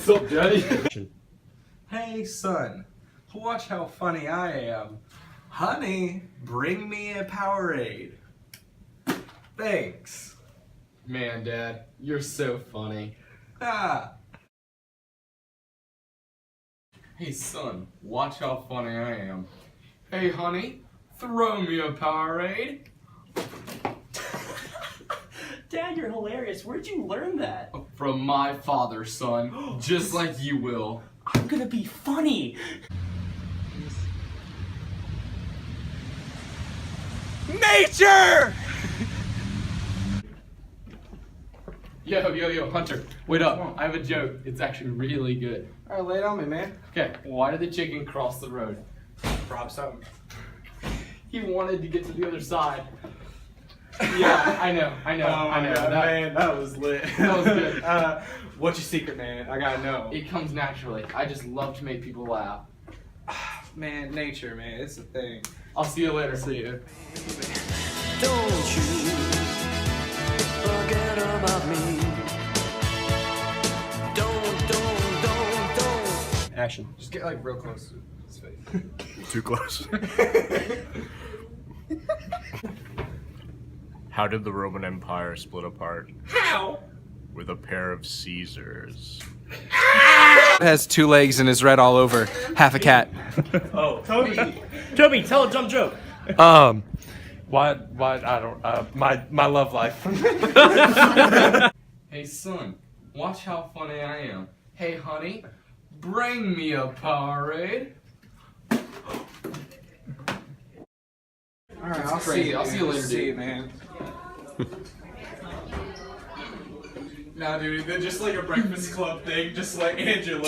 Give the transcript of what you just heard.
What's up, Daddy? Hey, son. Watch how funny I am. Honey, bring me a Powerade. Thanks. Man, Dad, you're so funny. Ah. Hey, son, watch how funny I am. Hey, honey, throw me a Powerade. Dad, you're hilarious. Where'd you learn that? From my father, son, just like you will. I'm gonna be funny. Nature! Yo, Hunter, wait up. I have a joke. It's actually really good. Alright, lay it on me, man. Okay, why did the chicken cross the road? Rob something. He wanted to get to the other side. Yeah, I know. Oh my God, man, that was lit. That was good. What's your secret, man? I gotta know. It comes naturally. I just love to make people laugh. Man, nature, man, it's a thing. I'll see you later. See ya. Don't you forget about me. Don't. Action. Just get like real close to his face. Too close. How did the Roman Empire split apart? How? With a pair of Caesars. It has two legs and is red all over. Half a cat. Oh, Toby, tell a dumb joke. Why, I don't, my love life. Hey, son, watch how funny I am. Hey, honey, bring me a Powerade. Alright, I'll see you later, See you, dude. man. Nah, dude, they're just like a Breakfast Club thing, just like Angela.